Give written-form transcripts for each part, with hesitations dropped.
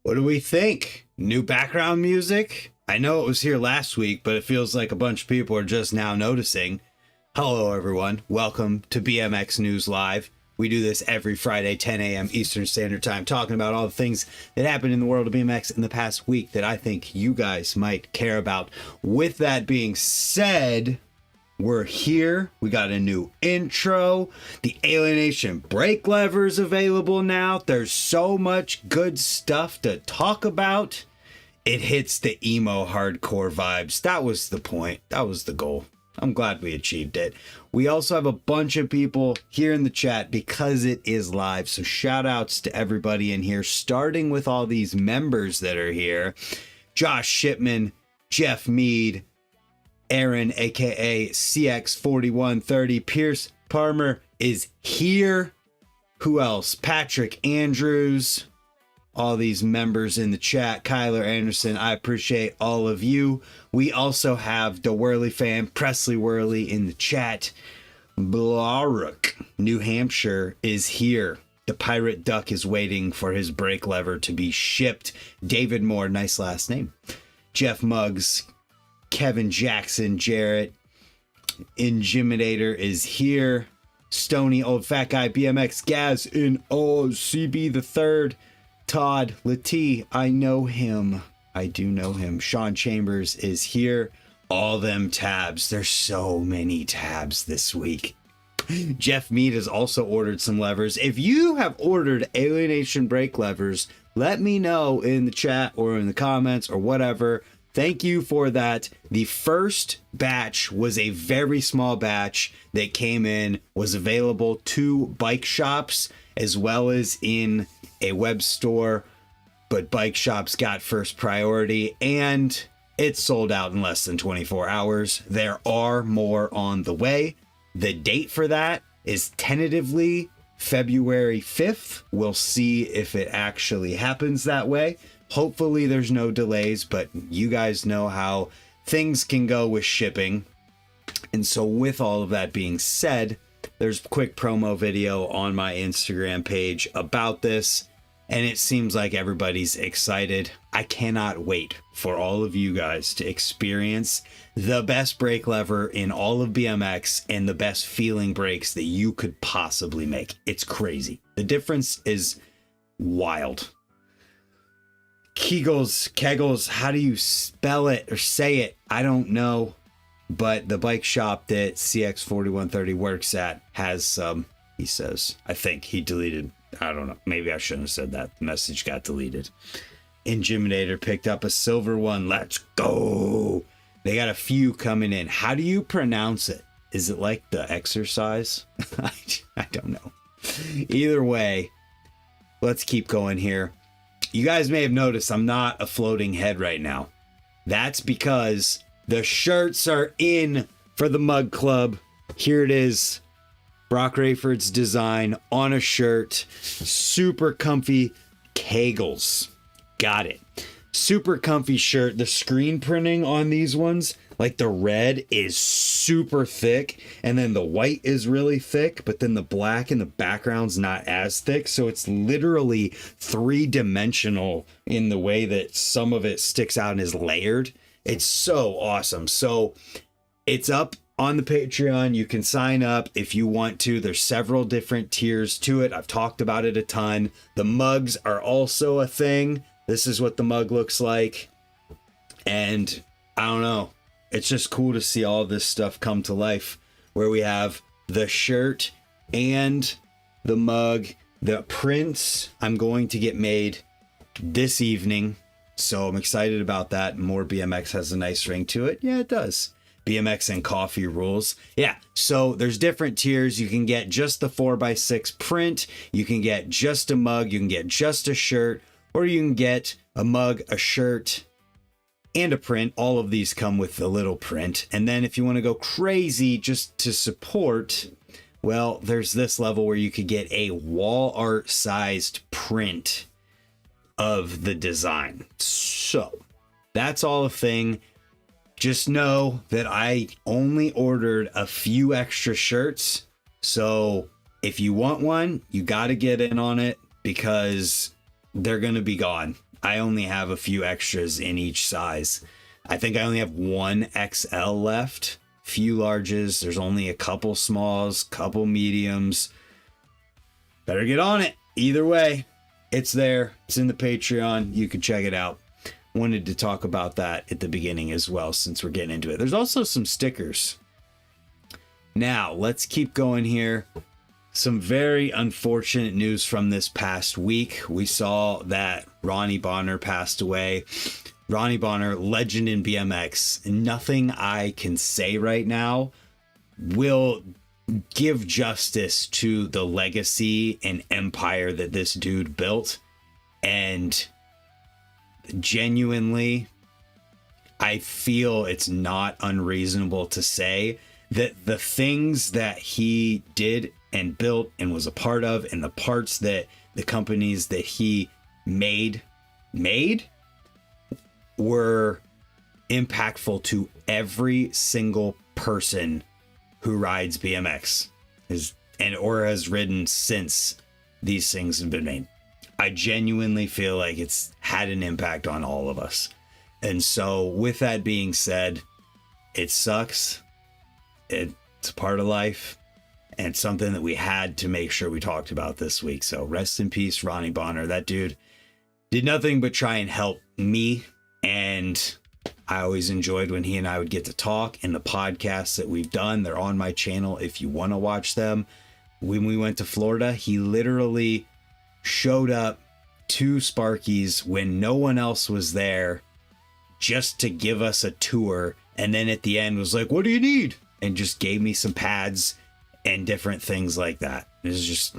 What do we think? New background music? I know it was here last week, but it feels like a bunch of people are just now noticing. Hello, everyone. Welcome to BMX News Live. We do this every Friday, 10 a.m. Eastern Standard Time, talking about all the things that happened in the world of BMX in the past week that I think you guys might care about. With that being said, we're here. We got a new intro. The Alienation brake lever's available now. There's so much good stuff to talk about. It hits the emo hardcore vibes. That was the point. That was the goal. I'm glad we achieved it. We also have a bunch of people here in the chat because it is live. So shout outs to everybody in here, starting with all these members that are here. Josh Shipman, Geoff Meade, Aaron, aka CX4130, Pierce Palmer is here. Who else? Patrick Andrews, all these members in the chat. Kyler Anderson, I appreciate all of you. We also have the Whirly fan, Presley Whirly, in the chat. Blaruk, New Hampshire is here. The Pirate Duck is waiting for his brake lever to be shipped. David Moore, nice last name. Jeff Muggs, Kevin Jackson, Jarrett, Ingimidator is here. Stony, Old Fat Guy, BMX, Gaz, in CB the Third. Todd, Lati, I know him. I do know him. Sean Chambers is here. All them tabs. There's so many tabs this week. Jeff Meade has also ordered some levers. If you have ordered Alienation brake levers, let me know in the chat or in the comments or whatever. Thank you for that. The first batch was a very small batch that came in, was available to bike shops as well as in a web store, but bike shops got first priority and it sold out in less than 24 hours. There are more on the way. The date for that is tentatively February 5th. We'll see if it actually happens that way. Hopefully there's no delays, but you guys know how things can go with shipping. And so with all of that being said, there's a quick promo video on my Instagram page about this, and it seems like everybody's excited. I cannot wait for all of you guys to experience the best brake lever in all of BMX and the best feeling brakes that you could possibly make. It's crazy. The difference is wild. Kegels, how do you spell it or say it? I don't know. But the bike shop that CX4130 works at has some, he says. I think he deleted. I don't know. Maybe I shouldn't have said that. The message got deleted. Ingimidator picked up a silver one. Let's go. They got a few coming in. How do you pronounce it? Is it like the exercise? I don't know. Either way, let's keep going here. You guys may have noticed I'm not a floating head right now. That's because the shirts are in for the Mug Club. Here it is. Brock Rayford's design on a shirt. Super comfy Kegels. Got it. Super comfy shirt. The screen printing on these ones, like the red is super thick and then the white is really thick, but then the black in the background's not as thick. So it's literally three-dimensional in the way that some of it sticks out and is layered. It's so awesome. So it's up on the Patreon. You can sign up if you want to. There's several different tiers to it. I've talked about it a ton. The mugs are also a thing. This is what the mug looks like. And I don't know. It's just cool to see all this stuff come to life where we have the shirt and the mug. The prints I'm going to get made this evening. So I'm excited about that. More BMX has a nice ring to it. Yeah, it does. BMX and coffee rules. Yeah, so there's different tiers. You can get just the 4x6 print. You can get just a mug. You can get just a shirt. Or you can get a mug, a shirt, and a print. All of these come with a little print. And then if you want to go crazy just to support, well, there's this level where you could get a wall art sized print of the design. So that's all a thing. Just know that I only ordered a few extra shirts. So if you want one, you got to get in on it because they're going to be gone I only have a few extras in each size. I think I only have one XL left, few larges. There's only a couple smalls, couple mediums. Better get on it. Either way, it's there. It's in the Patreon. You can check it out. Wanted to talk about that at the beginning as well, since we're getting into it. There's also some stickers. Now, let's keep going here. Some very unfortunate news from this past week. We saw that Ronnie Bonner passed away. Ronnie Bonner, legend in BMX. Nothing I can say right now will give justice to the legacy and empire that this dude built. And genuinely, I feel it's not unreasonable to say that the things that he did and built and was a part of, and the parts that the companies that he made were impactful to every single person who rides BMX or has ridden since these things have been made. I genuinely feel like it's had an impact on all of us. And so with that being said, it sucks. It's a part of life. And something that we had to make sure we talked about this week. So rest in peace, Ronnie Bonner. That dude did nothing but try and help me. And I always enjoyed when he and I would get to talk. And the podcasts that we've done, they're on my channel if you want to watch them. When we went to Florida, he literally showed up to Sparky's when no one else was there just to give us a tour. And then at the end was like, "What do you need?" And just gave me some pads and different things like that. It was just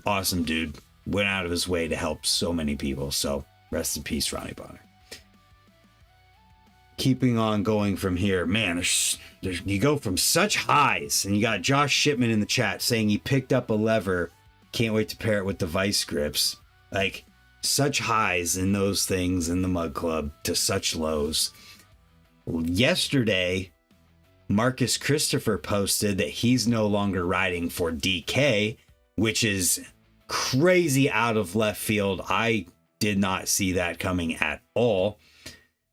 awesome, dude. Went out of his way to help so many people. So rest in peace, Ronnie Bonner. Keeping on going from here, man, you go from such highs, and you got Josh Shipman in the chat saying he picked up a lever. Can't wait to pair it with the vice grips. Like, such highs in those things in the Mud Club to such lows. Yesterday, Marcus Christopher posted that he's no longer riding for DK, which is crazy out of left field. I did not see that coming at all.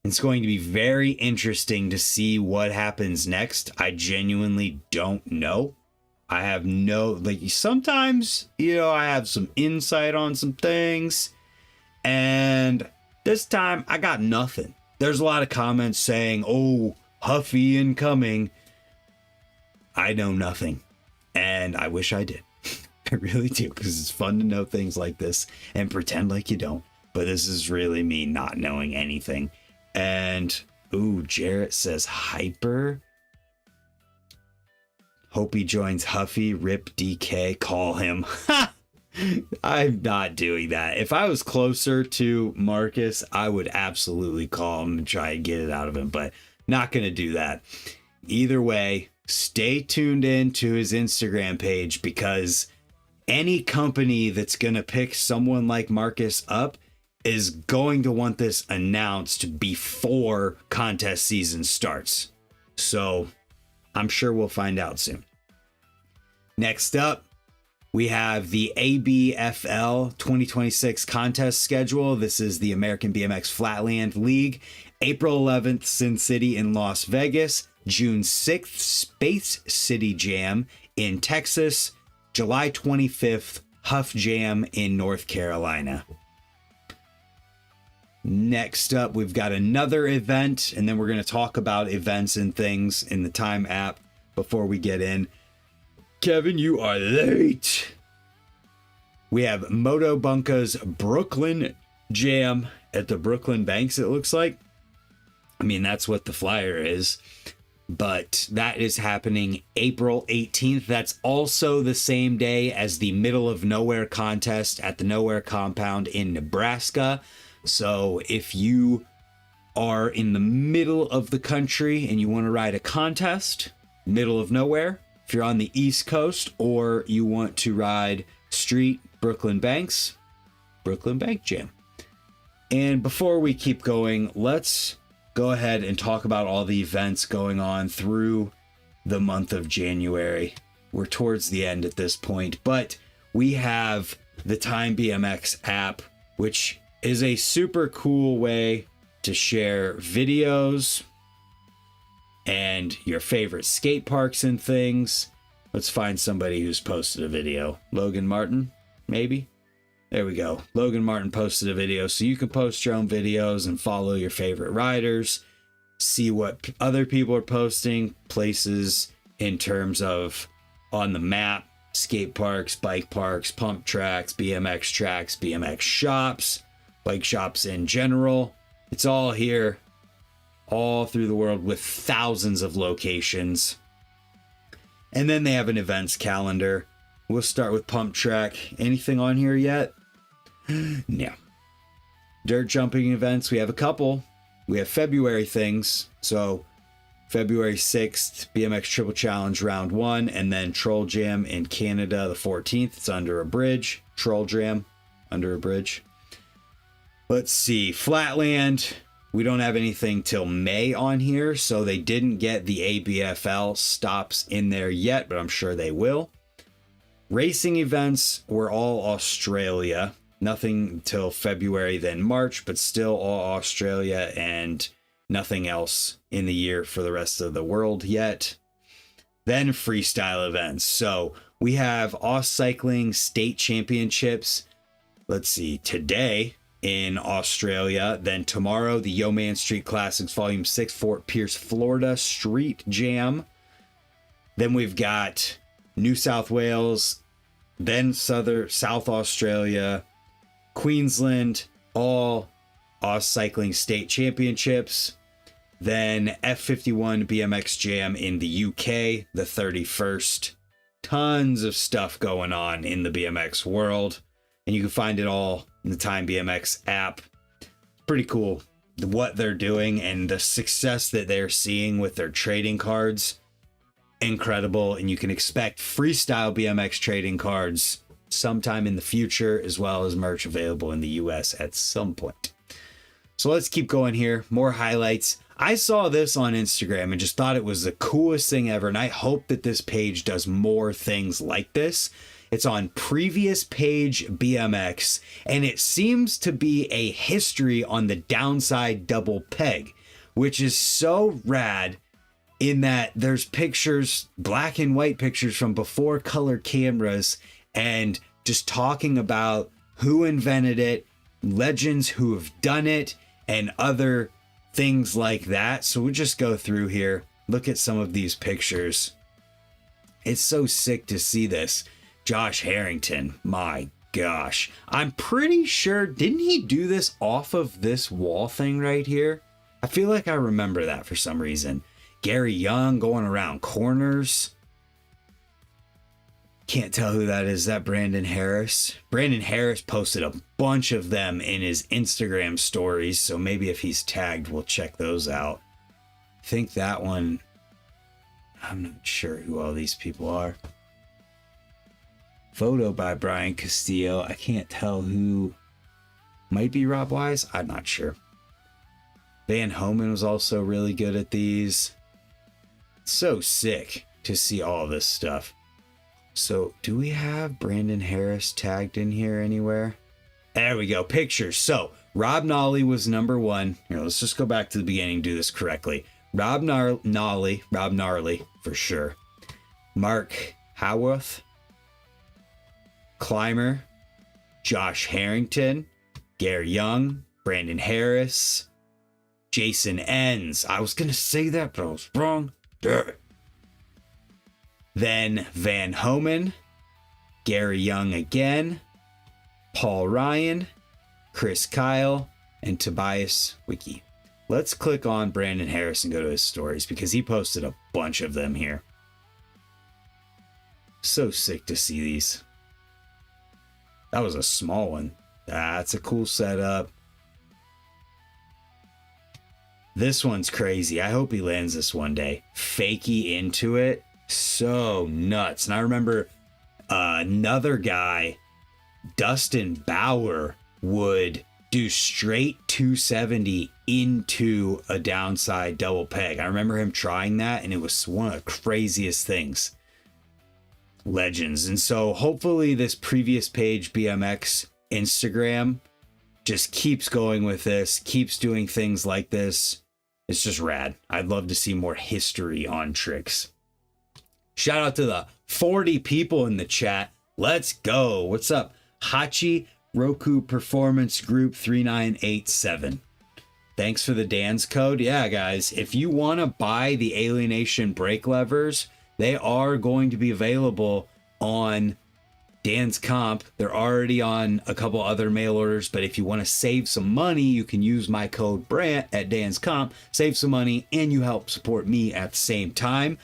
It's going to be very interesting to see what happens next. I genuinely don't know. I have sometimes, I have some insight on some things, and this time I got nothing. There's a lot of comments saying, "Oh, Huffy incoming." I know nothing, and I wish I did. I really do, because it's fun to know things like this and pretend like you don't. But this is really me not knowing anything. And Jarrett says hyper. Hope he joins Huffy. Rip DK. Call him. I'm not doing that. If I was closer to Marcus, I would absolutely call him and try and get it out of him, but not going to do that. Either way, stay tuned in to his Instagram page, because any company that's going to pick someone like Marcus up is going to want this announced before contest season starts. So I'm sure we'll find out soon. Next up, we have the ABFL 2026 contest schedule. This is the American BMX Flatland League. April 11th, Sin City in Las Vegas. June 6th, Space City Jam in Texas. July 25th, Huff Jam in North Carolina. Next up, we've got another event, and then we're going to talk about events and things in the Time app before we get in. Kevin, you are late. We have Moto Bunka's Brooklyn Jam at the Brooklyn Banks, it looks like. I mean, that's what the flyer is. But that is happening April 18th. That's also the same day as the Middle of Nowhere contest at the Nowhere Compound in Nebraska. So if you are in the middle of the country and you want to ride a contest, Middle of Nowhere. If you're on the East Coast or you want to ride street Brooklyn Banks, Brooklyn Bank Jam. And before we keep going, let's go ahead and talk about all the events going on through the month of January. We're towards the end at this point, but we have the Time BMX app, which is a super cool way to share videos and your favorite skate parks and things. Let's find somebody who's posted a video. Logan Martin, maybe? There we go. Logan Martin posted a video, so you can post your own videos and follow your favorite riders, see what other people are posting, places in terms of on the map, skate parks, bike parks, pump tracks, BMX shops, bike shops in general. It's all here, all through the world with thousands of locations. And then they have an events calendar. We'll start with pump track. Anything on here yet? No. Dirt jumping events, we have a couple. We have February things. So February 6th, BMX Triple Challenge Round 1, and then Troll Jam in Canada the 14th. It's under a bridge. Troll Jam under a bridge. Let's see. Flatland, we don't have anything till May on here, so they didn't get the ABFL stops in there yet, but I'm sure they will. Racing events were all Australia. Nothing until February, then March, but still all Australia and nothing else in the year for the rest of the world yet. Then freestyle events. So we have Aus Cycling State Championships. Let's see, today in Australia. Then tomorrow, the Yeoman Street Classics Volume 6, Fort Pierce, Florida Street Jam. Then we've got New South Wales, then South Australia, Queensland, all Aus Cycling State Championships. Then F51 BMX Jam in the UK, the 31st. Tons of stuff going on in the BMX world. And you can find it all in the Time BMX app. Pretty cool what they're doing and the success that they're seeing with their trading cards. Incredible. And you can expect freestyle BMX trading cards sometime in the future, as well as merch available in the US at some point. So let's keep going here. More highlights. I saw this on Instagram and just thought it was the coolest thing ever. And I hope that this page does more things like this. It's on Previous Page BMX, and it seems to be a history on the downside double peg, which is so rad in that there's pictures, black and white pictures from before color cameras, and just talking about who invented it, legends who have done it, and other things like that. So we'll just go through here, look at some of these pictures. It's so sick to see this. Josh Harrington, my gosh. I'm pretty sure, didn't he do this off of this wall thing right here? I feel like I remember that for some reason. Gary Young going around corners. Can't tell who that is. Is that Brandon Harris? Brandon Harris posted a bunch of them in his Instagram stories, so maybe if he's tagged, we'll check those out. I think that one, I'm not sure who all these people are. Photo by Brian Castillo. I can't tell who. Might be Rob Wise. I'm not sure. Van Homan was also really good at these. So sick to see all this stuff. So do we have Brandon Harris tagged in here anywhere? There we go. Pictures. So Rob Nolly was number one. Here, let's just go back to the beginning, do this correctly. Rob Gnarly for sure. Mark Howarth. Clymer, Josh Harrington, Gary Young, Brandon Harris, Jason Enns. I was going to say that, but I was wrong. Then Van Homan, Gary Young again, Paul Ryan, Chris Kyle, and Tobias Wiki. Let's click on Brandon Harris and go to his stories because he posted a bunch of them here. So sick to see these. That was a small one. That's a cool setup. This one's crazy. I hope he lands this one day. Fakey into it. So nuts. And I remember another guy, Dustin Bauer, would do straight 270 into a downside double peg. I remember him trying that, and it was one of the craziest things. Legends. And so hopefully this Previous Page BMX Instagram just keeps going with this, keeps doing things like this. It's just rad. I'd love to see more history on tricks. Shout out to the 40 people in the chat. Let's go. What's up? Hachi Roku Performance Group 3987. Thanks for the Dan's code. Yeah, guys, if you want to buy the Alienation brake levers, they are going to be available on Dan's Comp. They're already on a couple other mail orders, but if you want to save some money, you can use my code Brant at Dan's Comp, save some money, and you help support me at the same time.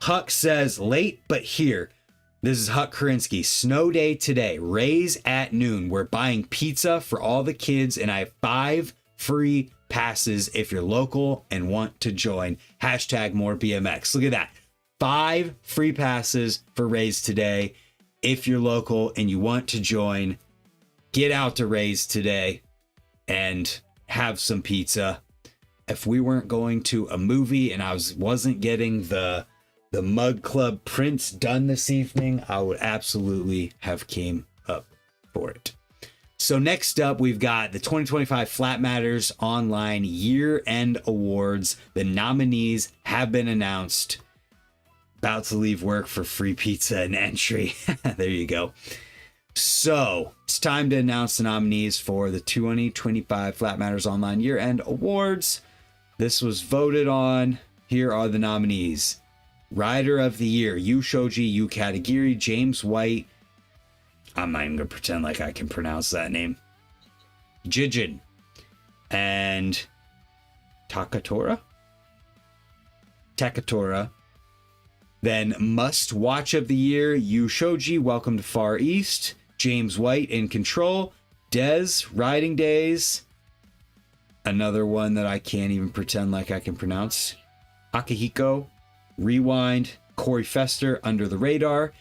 Huck says, late but here. This is Huck Kurinsky. Snow day today. Raise at noon. We're buying pizza for all the kids, and I have 5 free passes if you're local and want to join. Hashtag more BMX. Look at that. 5 free passes for Raise today. If you're local and you want to join, get out to Raise today and have some pizza. If we weren't going to a movie and I wasn't getting the Mug Club prints done this evening, I would absolutely have came up for it. So next up, we've got the 2025 Flat Matters Online Year-End Awards. The nominees have been announced. About to leave work for free pizza and entry. There you go. So it's time to announce the nominees for the 2025 Flat Matters Online Year-End Awards. This was voted on. Here are the nominees. Rider of the Year, Yu Shoji, Yu Katagiri, James White. I'm not even going to pretend like I can pronounce that name. Jijin. And Takatora. Then Must Watch of the Year, Yu Shoji, Welcome to Far East. James White, In Control. Dez, Riding Days. Another one that I can't even pretend like I can pronounce. Akihiko, Rewind. Corey Fester, Under the Radar.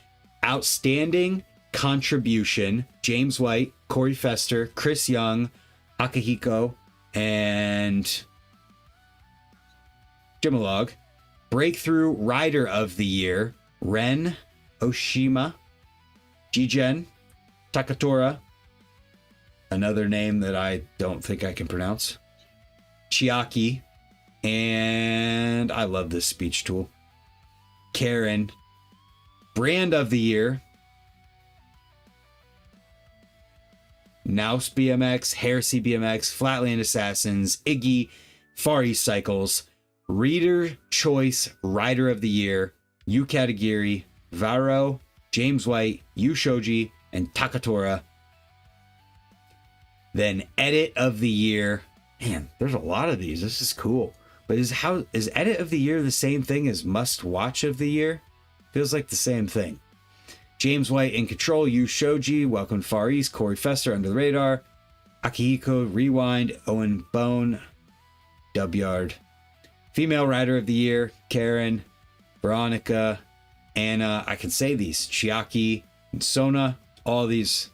Outstanding Contribution, James White, Corey Fester, Chris Young, Akihiko, and Jimalog. Breakthrough Rider of the Year, Ren Oshima, Jigen, Takatora, another name that I don't think I can pronounce, Chiaki, and I love this speech tool, Karen. Brand of the Year, Naus BMX, Heresy BMX, Flatland Assassins, Iggy, Far East Cycles. Reader Choice Rider of the Year, Yu Katagiri, Varo, James White, Yu Shoji, and Takatora. Then Edit of the Year. Man, there's a lot of these. This is cool. But is Edit of the Year the same thing as Must Watch of the Year? Feels like the same thing. James White, In Control, Yu Shoji, Welcome to Far East, Corey Fester, Under the Radar, Akihiko, Rewind, Owen Bone, Dubyard. Female Rider of the Year, Karen, Veronica, Anna. I can say these. Chiaki, and Sona. All these.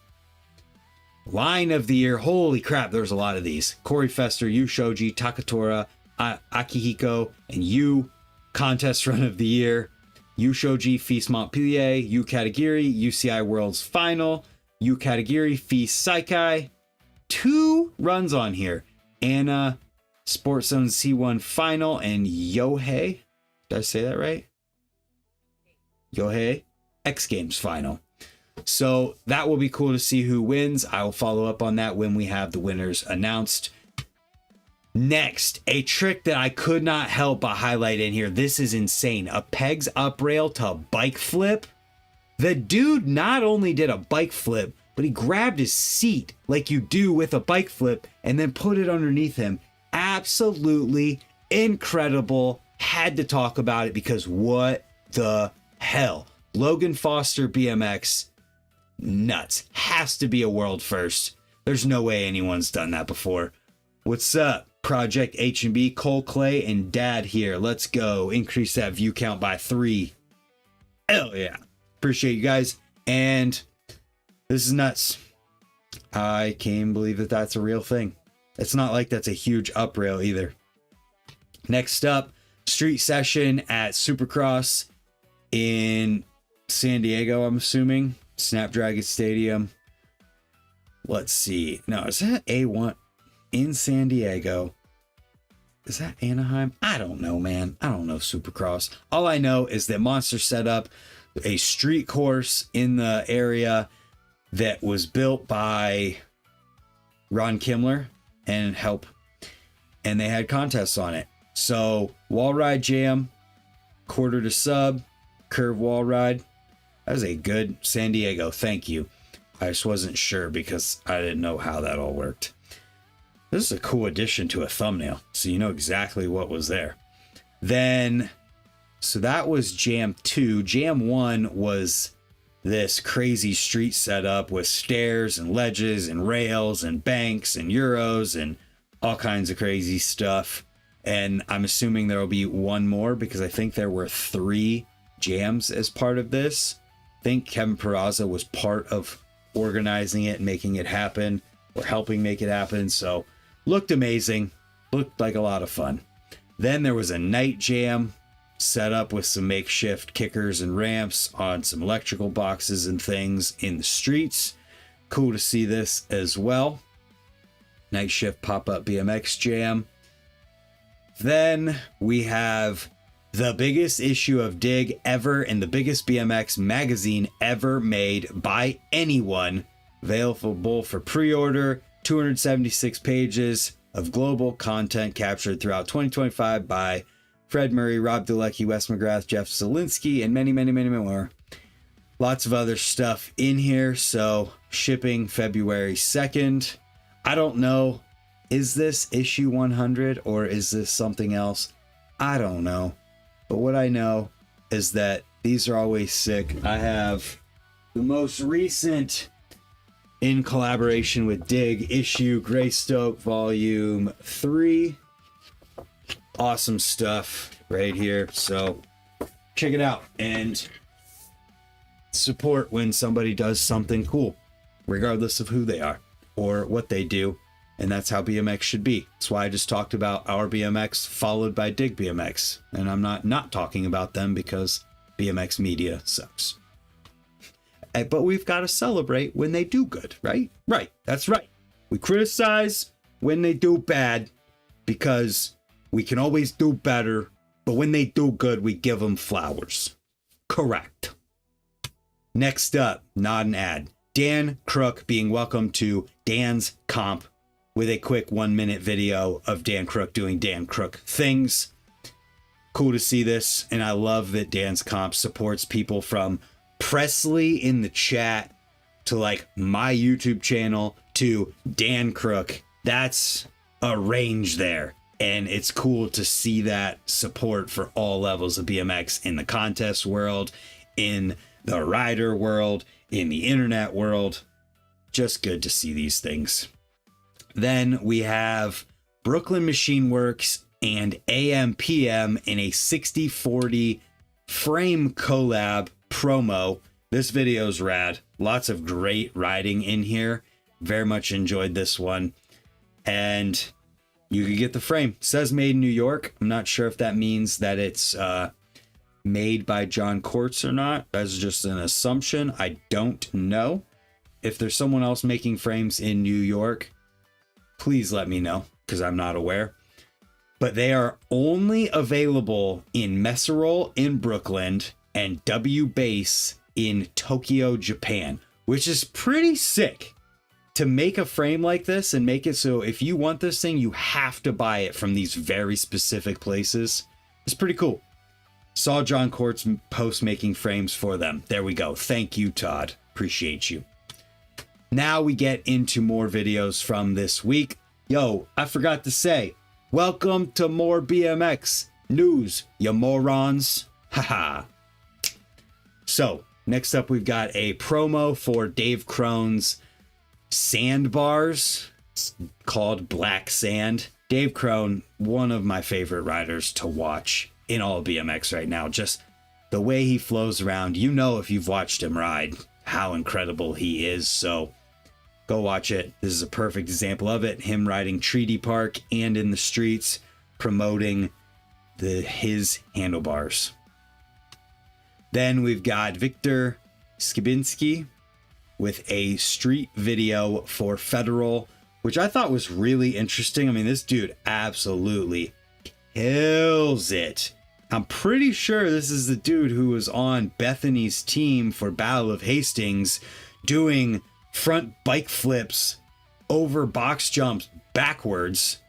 Line of the Year. Holy crap, there's a lot of these. Corey Fester, Yu Shoji, Takatora, Akihiko, and Yu. Contest Run of the Year. Yu Shoji, Feast Montpellier, Yu Katagiri, UCI Worlds Final, Yu Katagiri, Feast Saikai. 2 runs on here. Anna, Sports Zone C1 Final, and Yohei. Did I say that right? Yohei X Games Final. So that will be cool to see who wins. I will follow up on that when we have the winners announced. Next, a trick that I could not help but highlight in here. This is insane. A pegs up rail to bike flip. The dude not only did a bike flip, but he grabbed his seat like you do with a bike flip and then put it underneath him. Absolutely incredible. Had to talk about it because what the hell? Logan Foster BMX. Nuts. Has to be a world first. There's no way anyone's done that before. What's up? Project H&B, Cole Clay, and Dad here. Let's go. Increase that view count by 3. Hell yeah. Appreciate you guys. And this is nuts. I can't believe that that's a real thing. It's not like that's a huge up rail either. Next up, street session at Supercross in San Diego, I'm assuming. Snapdragon Stadium. let's see. No, is that A1 in San Diego? Is that Anaheim? I don't know, man. I don't know Supercross. All I know is that Monster set up a street course in the area that was built by Ron Kimler and they had contests on it. So wall ride jam, quarter to sub, curve wall ride. That was a good San Diego. Thank you. I just wasn't sure because I didn't know how that all worked. This is a cool addition to a thumbnail, so you know exactly what was there. Then, so that was Jam 2. Jam 1 was this crazy street setup with stairs and ledges and rails and banks and Euros and all kinds of crazy stuff. And I'm assuming there will be one more because I think there were 3 jams as part of this. I think Kevin Peraza was part of organizing it and making it happen, or helping make it happen. So looked amazing, looked like a lot of fun. Then there was a night jam set up with some makeshift kickers and ramps on some electrical boxes and things in the streets. Cool to see this as well. Night shift pop-up BMX jam. Then we have the biggest issue of Dig ever and the biggest BMX magazine ever made by anyone. Available for pre-order. 276 pages of global content captured throughout 2025 by Fred Murray, Rob Delecky, Wes McGrath, Geoff Zielinski, and many, many, many more. Lots of other stuff in here. So shipping February 2nd. I don't know. Is this issue 100 or is this something else? I don't know. But what I know is that these are always sick. I have the most recent in collaboration with Dig issue, Greystoke volume 3. Awesome stuff right here. So check it out and support when somebody does something cool, regardless of who they are or what they do. And that's how BMX should be. That's why I just talked about our BMX followed by Dig BMX. And I'm not talking about them because BMX media sucks. But we've got to celebrate when they do good, right? Right. That's right. We criticize when they do bad because we can always do better. But when they do good, we give them flowers. Correct. Next up, not an ad. Dan Crook being welcomed to Dan's Comp with a quick 1-minute video of Dan Crook doing Dan Crook things. Cool to see this. And I love that Dan's Comp supports people from Presley in the chat to like my YouTube channel to Dan Crook. That's a range there. And it's cool to see that support for all levels of BMX in the contest world, in the rider world, in the internet world. Just good to see these things. Then we have Brooklyn Machine Works and AMPM in a 60/40 frame collab promo. This video is rad. Lots of great riding in here. Very much enjoyed this one. And you can get the frame. It says made in New York. I'm not sure if that means that it's made by John Quartz or not. That's just an assumption. I don't know. If there's someone else making frames in New York, please let me know because I'm not aware. But they are only available in Messerol in Brooklyn and W Base in Tokyo, Japan, which is pretty sick to make a frame like this and make it so if you want this thing, you have to buy it from these very specific places. It's pretty cool. Saw John Quartz post making frames for them. There we go. Thank you, Todd. Appreciate you. Now we get into more videos from this week. Yo, I forgot to say, welcome to more BMX news, you morons. Haha. So, next up, we've got a promo for Dave Crone's sandbars. It's called Black Sand. Dave Crone, one of my favorite riders to watch in all of BMX right now. Just the way he flows around. You know, if you've watched him ride, how incredible he is. So go watch it. This is a perfect example of it. Him riding Treaty Park and in the streets, promoting his handlebars. Then we've got Victor Skibinski with a street video for Federal, which I thought was really interesting. I mean, this dude absolutely kills it. I'm pretty sure this is the dude who was on Bethany's team for Battle of Hastings doing front bike flips over box jumps backwards.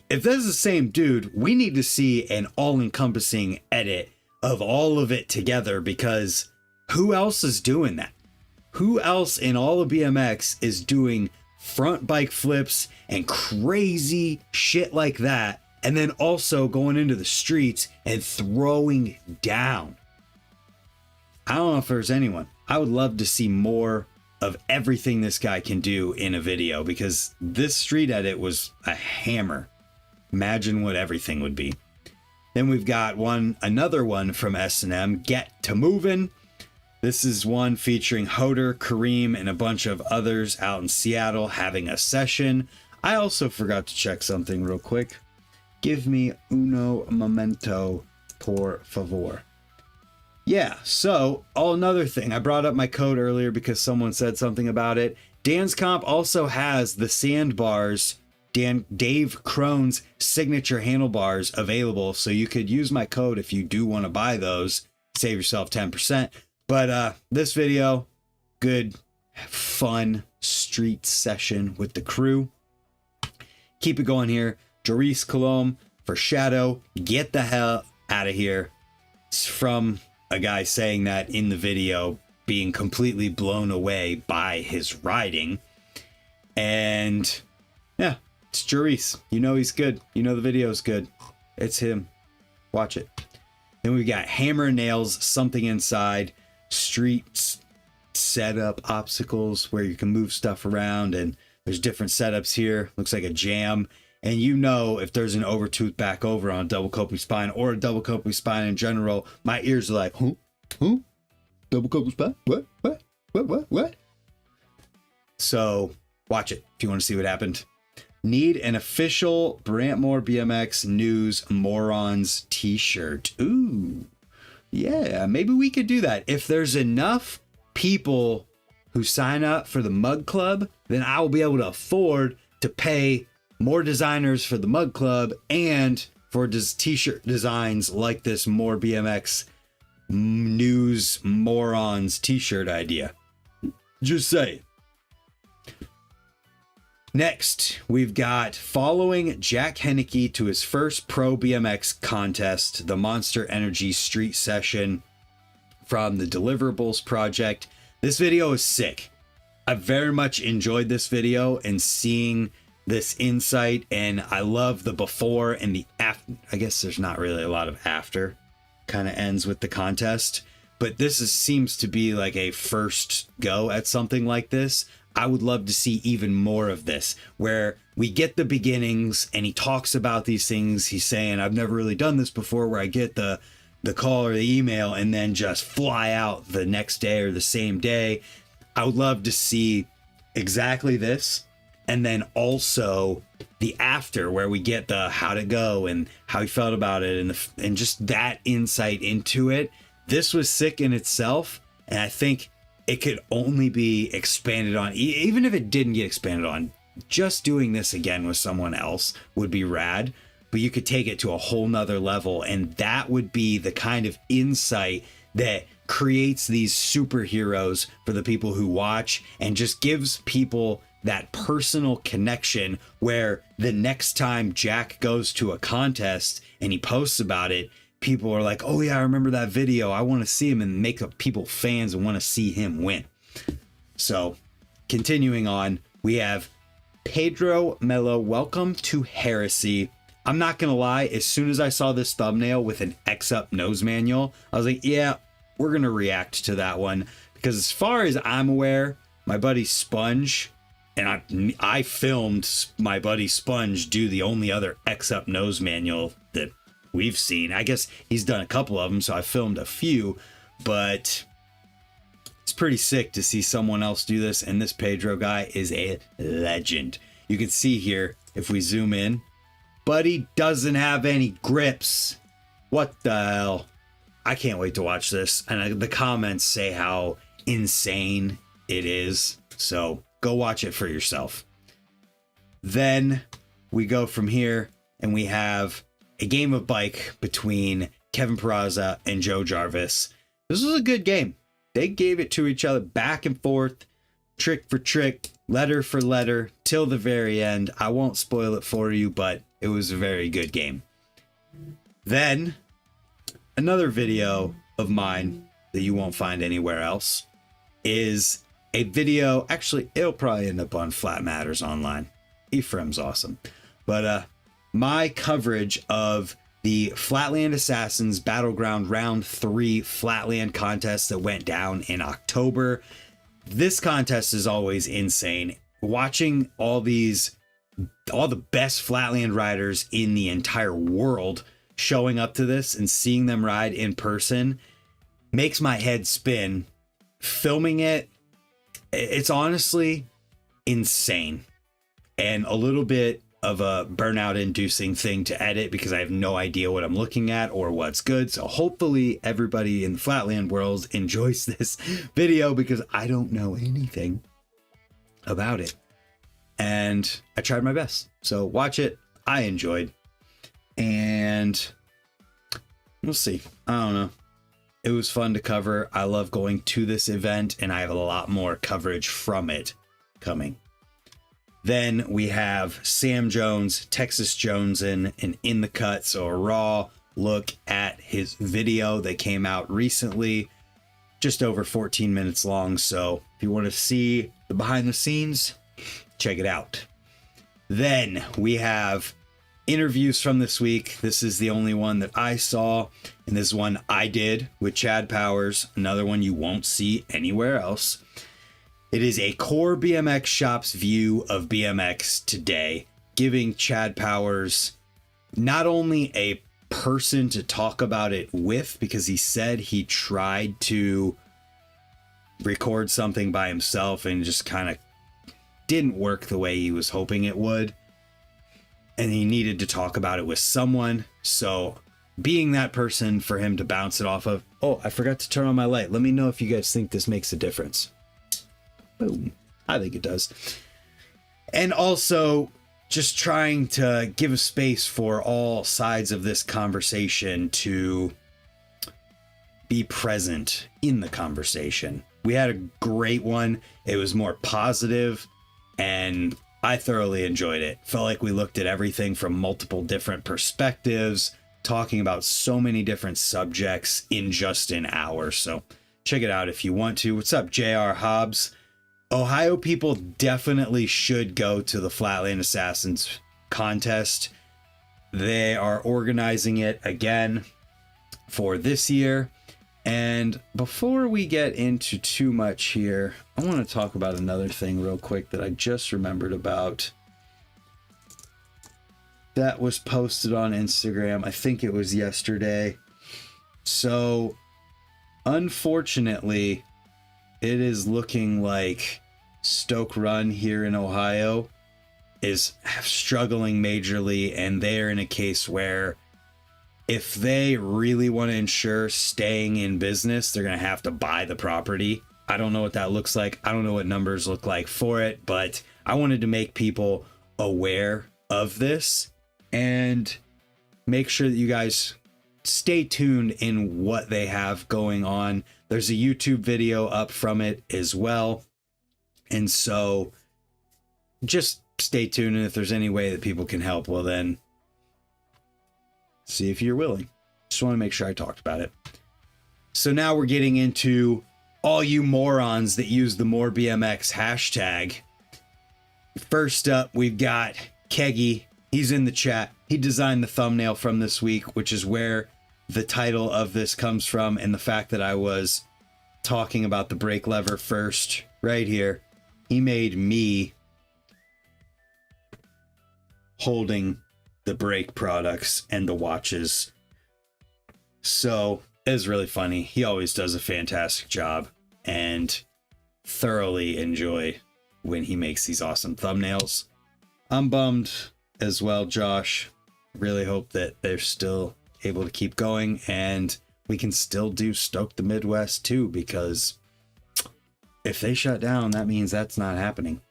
If this is the same dude, we need to see an all-encompassing edit of all of it together, because who else is doing that? Who else in all of BMX is doing front bike flips and crazy shit like that, and then also going into the streets and throwing down? I don't know if there's anyone. I would love to see more of everything this guy can do in a video, because this street edit was a hammer. Imagine what everything would be. Then we've got another one from S&M, Get to Movin'. This is one featuring Hoder, Kareem, and a bunch of others out in Seattle having a session. I also forgot to check something real quick. Give me uno momento, por favor. Yeah, so another thing. I brought up my code earlier because someone said something about it. Dan's Comp also has the sandbars, Dave Crone's signature handlebars available, so you could use my code if you do want to buy those. Save yourself 10%. But this video, good, fun street session with the crew. Keep it going here. Joris Colomb for Shadow, get the hell out of here. It's from a guy saying that in the video, being completely blown away by his riding. And yeah, it's Joris. You know he's good. You know the video is good. It's him. Watch it. Then we got Hammer and Nails, Something Inside, street setup obstacles where you can move stuff around, and there's different setups here. Looks like a jam. And you know, if there's an overtooth back over on a double coping spine or a double coping spine in general, my ears are like, huh? Double coping spine? What? So watch it if you want to see what happened. Need an official Brantmore BMX News Morons t-shirt. Ooh, yeah, maybe we could do that. If there's enough people who sign up for the Mug Club, then I will be able to afford to pay more designers for the Mug Club and for t-shirt designs like this More BMX News Morons t-shirt idea. Just say. Next, we've got following Jack Henneke to his first pro BMX contest, the Monster Energy Street Session from the Deliverables Project. This video is sick. I very much enjoyed this video and seeing this insight, and I love the before and the after. I guess there's not really a lot of after. Kind of ends with the contest, but seems to be like a first go at something like this. I would love to see even more of this, where we get the beginnings and he talks about these things. He's saying, I've never really done this before, where I get the call or the email and then just fly out the next day or the same day. I would love to see exactly this. And then also the after, where we get the how'd it go and how he felt about it, and just that insight into it. This was sick in itself, and I think it could only be expanded on. Even if it didn't get expanded on, just doing this again with someone else would be rad. But you could take it to a whole nother level, and that would be the kind of insight that creates these superheroes for the people who watch, and just gives people that personal connection, where the next time Jack goes to a contest and he posts about it, people are like, oh yeah, I remember that video. I want to see him, and make people fans and want to see him win. So continuing on, we have Pedro Mello, Welcome to Heresy. I'm not going to lie. As soon as I saw this thumbnail with an X-Up nose manual, I was like, yeah, we're going to react to that one, because as far as I'm aware, my buddy Sponge, and I filmed my buddy Sponge do the only other X-Up nose manual that we've seen. I guess he's done a couple of them, so I filmed a few, but it's pretty sick to see someone else do this. And this Pedro guy is a legend. You can see here, if we zoom in, buddy doesn't have any grips. What the hell? I can't wait to watch this. And the comments say how insane it is. So go watch it for yourself. Then we go from here and we have a game of bike between Kevin Peraza and Joe Jarvis. This was a good game. They gave it to each other back and forth, trick for trick, letter for letter, till the very end. I won't spoil it for you, but it was a very good game. Then, another video of mine that you won't find anywhere else is a video. Actually, it'll probably end up on Flat Matters Online. Ephraim's awesome. But my coverage of the Flatland Assassins Battleground Round 3 Flatland contest that went down in October. This contest is always insane. Watching all the best Flatland riders in the entire world showing up to this and seeing them ride in person makes my head spin. Filming it, it's honestly insane and a little bit of a burnout inducing thing to edit because I have no idea what I'm looking at or what's good. So hopefully everybody in the Flatland world enjoys this video because I don't know anything about it. And I tried my best. So watch it. I enjoyed. And we'll see. I don't know. It was fun to cover. I love going to this event and I have a lot more coverage from it coming. Then we have Sam Jones, Texas Jonesin, and In the Cut. So a raw look at his video that came out recently, just over 14 minutes long. So if you want to see the behind the scenes, check it out. Then we have interviews from this week. This is the only one that I saw, and this one I did with Chad Powers, another one you won't see anywhere else. It is a core BMX shop's view of BMX today, giving Chad Powers not only a person to talk about it with, because he said he tried to record something by himself and just kind of didn't work the way he was hoping it would. And he needed to talk about it with someone. So being that person for him to bounce it off of. Oh, I forgot to turn on my light. Let me know if you guys think this makes a difference. Boom. I think it does. And also just trying to give a space for all sides of this conversation to be present in the conversation. We had a great one. It was more positive and I thoroughly enjoyed it. Felt like we looked at everything from multiple different perspectives, talking about so many different subjects in just an hour. So check it out if you want to. What's up, JR Hobbs? Ohio people definitely should go to the Flatland Assassins contest. They are organizing it again for this year. And before we get into too much here, I want to talk about another thing real quick that I just remembered about. That was posted on Instagram. I think it was yesterday. So, unfortunately, it is looking like Stoke Run here in Ohio is struggling majorly, and they're in a case where if they really want to ensure staying in business, they're going to have to buy the property. I don't know what that looks like. I don't know what numbers look like for it, but I wanted to make people aware of this and make sure that you guys stay tuned in what they have going on. There's a YouTube video up from it as well. And so just stay tuned. And if there's any way that people can help, well, then see if you're willing. Just want to make sure I talked about it. So now we're getting into all you morons that use the More BMX hashtag. First up, we've got Keggy. He's in the chat. He designed the thumbnail from this week, which is where the title of this comes from, and the fact that I was talking about the brake lever first right here. He made me holding the brake products and the watches. So it was really funny. He always does a fantastic job, and thoroughly enjoy when he makes these awesome thumbnails. I'm bummed as well, Josh. Really hope that they're still able to keep going and we can still do Stoke the Midwest too, because If they shut down, that means that's not happening.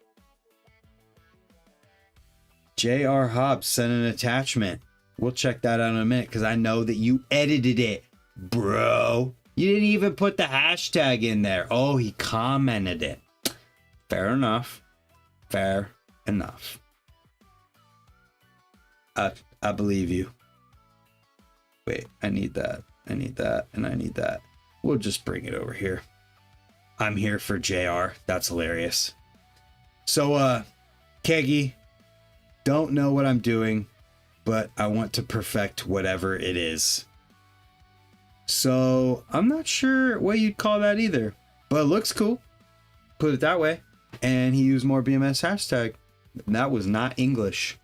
J.R. Hobbs sent an attachment. We'll check that out in a minute because I know that you edited it, bro. You didn't even put the hashtag in there. Oh, he commented it. Fair enough. Fair enough. I believe you. Wait, I need that. I need that. And I need that. We'll just bring it over here. I'm here for JR. That's hilarious. So, Keggy, don't know what I'm doing, but I want to perfect whatever it is. So, I'm not sure what you'd call that either, but it looks cool. Put it that way. And he used more BMS hashtag. That was not English.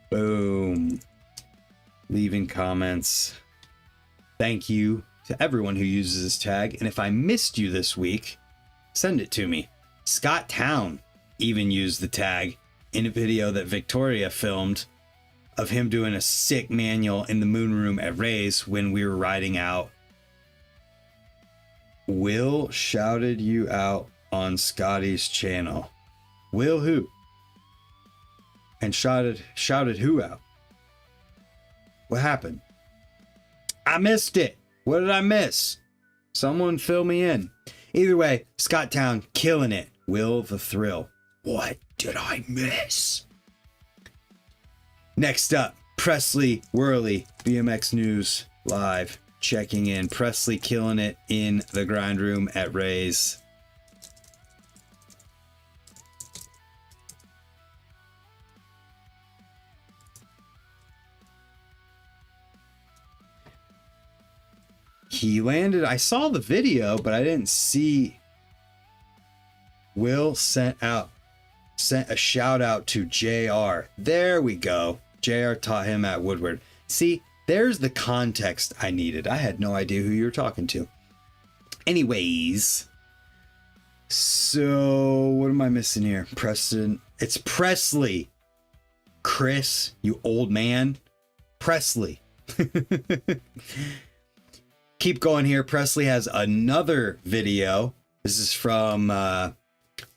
Boom. Leaving comments. Thank you to everyone who uses this tag. And if I missed you this week, send it to me. Scott Town even used the tag in a video that Victoria filmed of him doing a sick manual in the moon room at Ray's when we were riding out. Will shouted you out on Scotty's channel. Will who? And shouted who out? What happened? I missed it. What did I miss? Someone fill me in. Either way, Scott Town killing it. Will the thrill. What did I miss? Next up, Presley Worley, BMX News Live, checking in. Presley killing it in the grind room at Ray's. He landed. I saw the video, but I didn't see. Will sent a shout out to JR. There we go. JR taught him at Woodward. See, there's the context I needed. I had no idea who you were talking to. Anyways, so what am I missing here? Preston. It's Presley. Chris, you old man. Presley. Keep going here. Presley has another video. This is from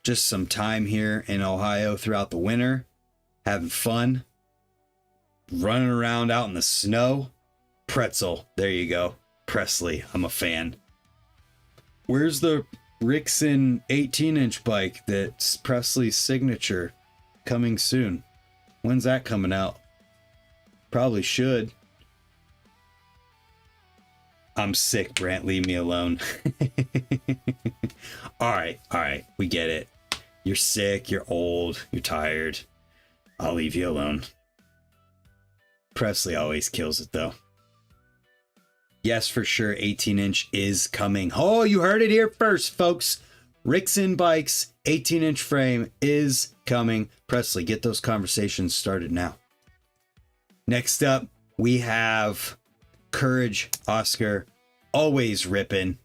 just some time here in Ohio throughout the winter. Having fun. Running around out in the snow. Pretzel. There you go. Presley. I'm a fan. Where's the Rixon 18-inch bike that's Presley's signature? Coming soon. When's that coming out? Probably should. I'm sick, Brant. Leave me alone. All right. We get it. You're sick. You're old. You're tired. I'll leave you alone. Presley always kills it, though. Yes, for sure. 18-inch is coming. Oh, you heard it here first, folks. Rixon Bikes 18-inch frame is coming. Presley, get those conversations started now. Next up, we have Courage Oscar, always ripping.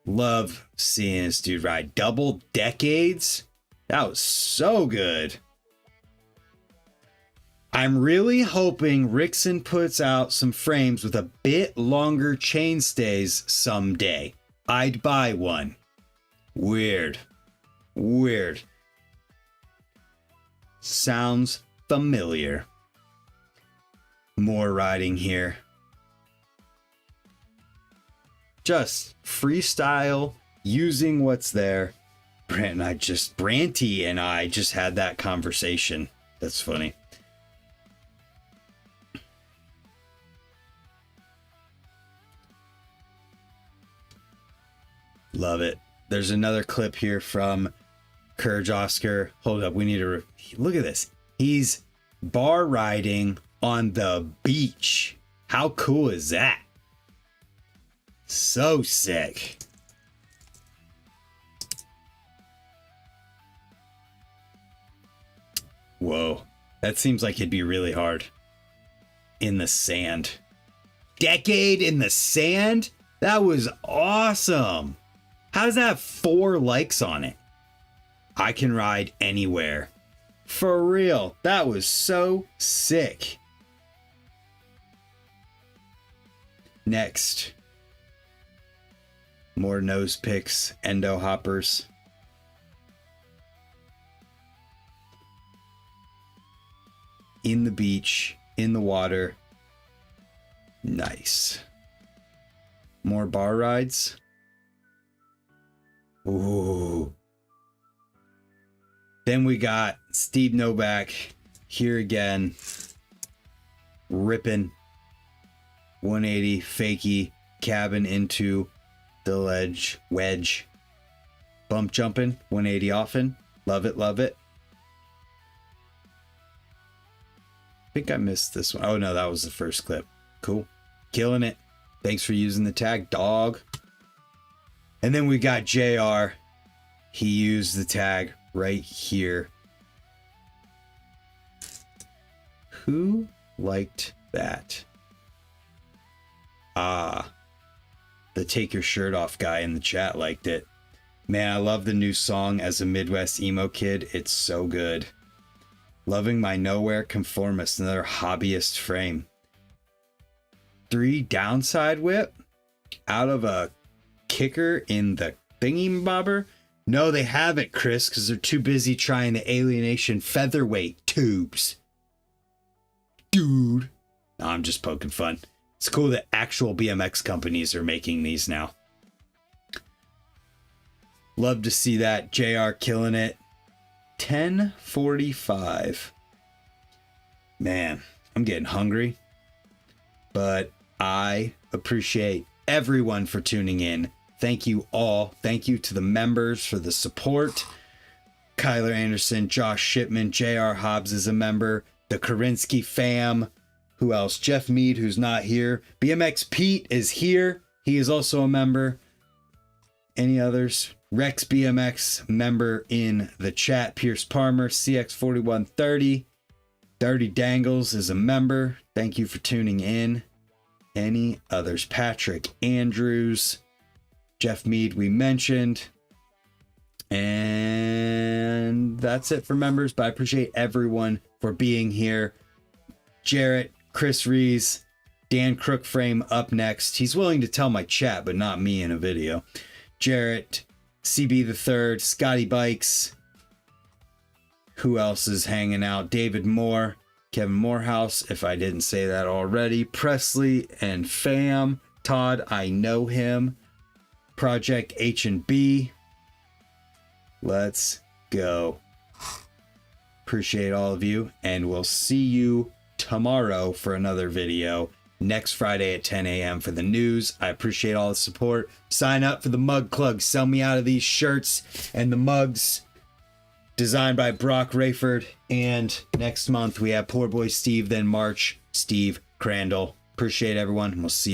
Love seeing this dude ride. Double decades. That was so good. I'm really hoping Rixon puts out some frames with a bit longer chainstays someday. I'd buy one. Weird. Sounds familiar. More riding here. Just freestyle, using what's there. Branty and I just had that conversation. That's funny. Love it. There's another clip here from Courage Oscar. Hold up. We need to look at this. He's bar riding on the beach. How cool is that? So sick. Whoa. That seems like it'd be really hard. In the sand. Decade in the sand? That was awesome. How does that have 4 likes on it? I can ride anywhere. For real. That was so sick. Next. More nose picks, endo hoppers. In the beach, in the water. Nice. More bar rides. Ooh. Then we got Steve Novak here again. Ripping 180 fakie cabin into the ledge wedge. Bump jumping 180 often. Love it, love it. I think I missed this one. Oh no, that was the first clip. Cool. Killing it. Thanks for using the tag, dog. And then we got JR. He used the tag right here. Who liked that? Ah, the take your shirt off guy in the chat liked it. Man, I love the new song as a Midwest emo kid. It's so good. Loving my nowhere conformist, another hobbyist frame. 3 downside whip out of a kicker in the thingy bobber. No, they haven't, Chris, because they're too busy trying the Alienation featherweight tubes. Dude. No, I'm just poking fun. It's cool that actual BMX companies are making these now. Love to see that. JR killing it. 10:45. Man, I'm getting hungry. But I appreciate everyone for tuning in. Thank you all. Thank you to the members for the support. Kyler Anderson, Josh Shipman, JR Hobbs is a member. The Kurinsky fam. Who else? Jeff Meade, who's not here. BMX Pete is here. He is also a member. Any others? Rex BMX member in the chat. Pierce Palmer, CX4130. Dirty Dangles is a member. Thank you for tuning in. Any others? Patrick Andrews. Jeff Meade we mentioned. And that's it for members, but I appreciate everyone for being here. Jarrett, Chris Rees, Dan Crookframe up next. He's willing to tell my chat, but not me in a video. Jarrett, CB the Third, Scotty Bikes. Who else is hanging out? David Moore, Kevin Morehouse, if I didn't say that already. Presley and Fam. Todd, I know him. Project H&B. Let's go. Appreciate all of you, and we'll see you tomorrow for another video. Next Friday at 10 a.m. for the news. I appreciate all the support. Sign up for the mug club. Sell me out of these shirts and the mugs. Designed by Brock Rayford. And next month we have Poor Boy Steve. Then March, Steve Crandall. Appreciate everyone. We'll see you.